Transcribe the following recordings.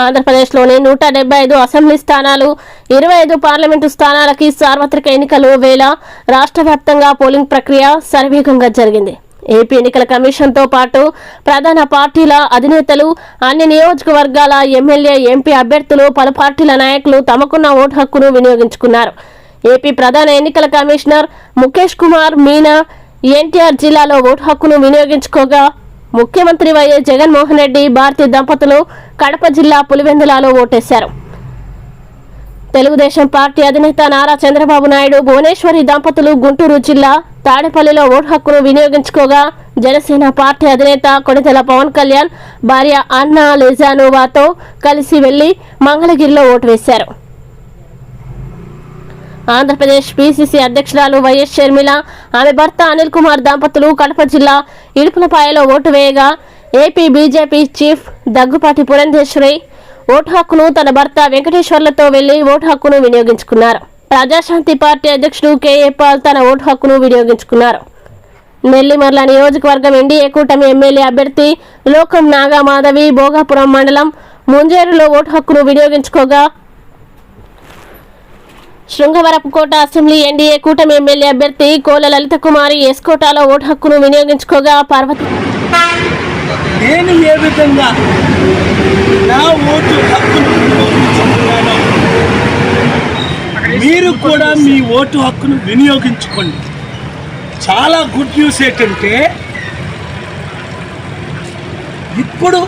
ఆంధ్రప్రదేశ్లోని 175 అసెంబ్లీ స్థానాలు, 25 పార్లమెంటు స్థానాలకి సార్వత్రిక ఎన్నికలు వేళ రాష్ట్ర వ్యాప్తంగా పోలింగ్ ప్రక్రియ శరవేగంగా జరిగింది. ఏపీ ఎన్నికల కమిషన్తో పాటు ప్రధాన పార్టీల అధినేతలు, అన్ని నియోజకవర్గాల ఎమ్మెల్యే, ఎంపీ అభ్యర్థులు, పలు పార్టీల నాయకులు తమకున్న ఓటు హక్కును వినియోగించుకున్నారు. ఏపీ ప్రధాన ఎన్నికల కమిషనర్ ముఖేష్ కుమార్ మీనా ఎన్టీఆర్ జిల్లాలో ఓటు హక్కును వినియోగించుకోగా, ముఖ్యమంత్రి వైఎస్ జగన్మోహన్ రెడ్డి, భారతీ దంపతులు కడప జిల్లా పులివెందులలో ఓటేశారు. తెలుగుదేశం పార్టీ అధినేత నారా చంద్రబాబు నాయుడు, భువనేశ్వరి దంపతులు గుంటూరు జిల్లా తాడేపల్లిలో ఓటు హక్కును వినియోగించుకోగా, జనసేన పార్టీ అధినేత కొణిదెల పవన్ కళ్యాణ్ భార్య అన్నా లెజానోవాతో కలిసి వెళ్లి మంగళగిరిలో ఓటు వేశారు. ఆంధ్రప్రదేశ్ పిసిసి అధ్యక్షురాలు వైఎస్ షర్మిల, ఆమె భర్త అనిల్ కుమార్ దంపతులు కడప జిల్లా ఇడుపులపాయలో ఓటు వేయగా, AP BJP chief Daggubati Purandeswari vote హక్కును తన భర్త వెంకటేశ్వర్లతో వెళ్లి ఓటు హక్కును వినియోగించుకున్నారు. ప్రజాశాంతి పార్టీ అధ్యక్షుడు కేఏ పాల్ తన ఓటు హక్కును వినియోగించుకున్నారు. నెల్లిమర్ల నియోజకవర్గం ఎన్డీఏ కూటమి ఎమ్మెల్యే అభ్యర్థి లోకం నాగమాధవి భోగాపురం మండలం ముంజేరులో ఓటు హక్కును వినియోగించుకోగా, శృంగవరపుకోట అసెంబ్లీ ఎన్డీఏ కూటమి ఎమ్మెల్యే అభ్యర్థి కోల లలిత కుమారి ఎస్కోటాలో ఓటు హక్కును వినియోగించుకోగా, పార్వతి నేను ఏ విధంగా నా ఓటు హక్కును వినియోగించుకున్నానో మీరు కూడా మీ ఓటు హక్కును వినియోగించుకోండి. చాలా గుడ్ న్యూస్ ఏంటంటే ఇప్పుడు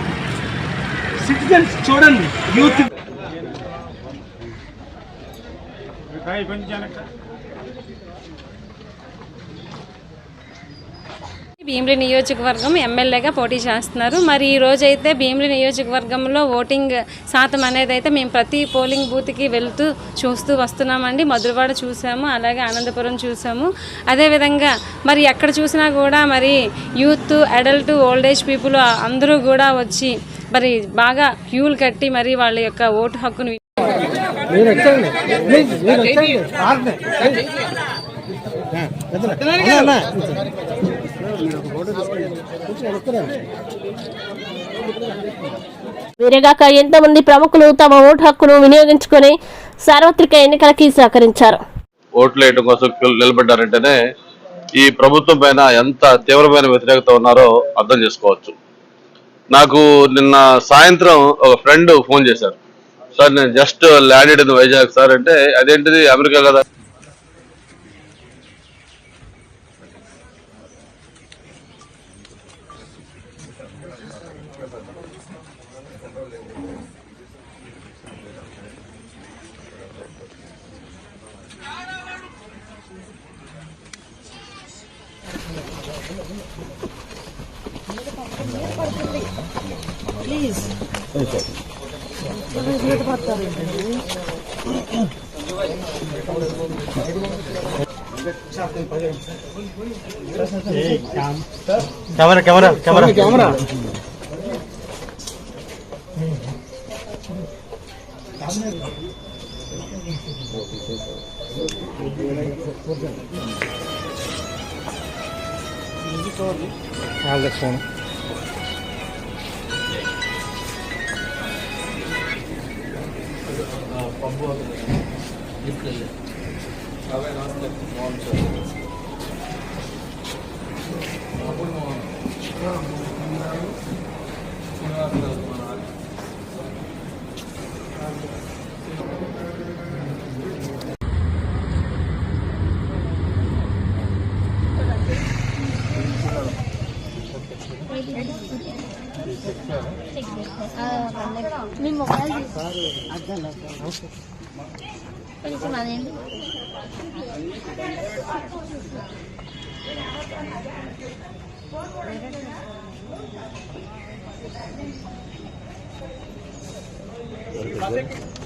సిటిజన్స్ చూడండి, యూత్ భీమిలి నియోజకవర్గం ఎమ్మెల్యేగా పోటీ చేస్తున్నారు. మరి ఈ రోజైతే భీమిలి నియోజకవర్గంలో ఓటింగ్ శాతం అనేది అయితే మేము ప్రతి పోలింగ్ బూత్కి వెళ్తూ చూస్తూ వస్తున్నామండి. మధురవాడ చూసాము, అలాగే అనంతపురం చూసాము. అదేవిధంగా మరి ఎక్కడ చూసినా కూడా మరి youth, adult, old age people అందరూ కూడా వచ్చి మరి బాగా క్యూలు కట్టి మరి వాళ్ళ యొక్క ఓటు హక్కును వీరేగాక ఎంతమంది ప్రముఖులు తమ ఓటు హక్కును వినియోగించుకుని సార్వత్రిక ఎన్నికలకి సహకరించారు. ఓట్లు వేయడం కోసం నిలబడ్డారంటేనే ఈ ప్రభుత్వం పైన ఎంత తీవ్రమైన వ్యతిరేకత ఉన్నారో అర్థం చేసుకోవచ్చు. నాకు నిన్న సాయంత్రం ఒక ఫ్రెండ్ ఫోన్ చేశారు, సార్ నేను just landed in Vizag sir అంటే, అదేంటిది అమెరికా కదా. Please camera camera camera camera phone me mobile కొంచెం అదేంటి Gracias.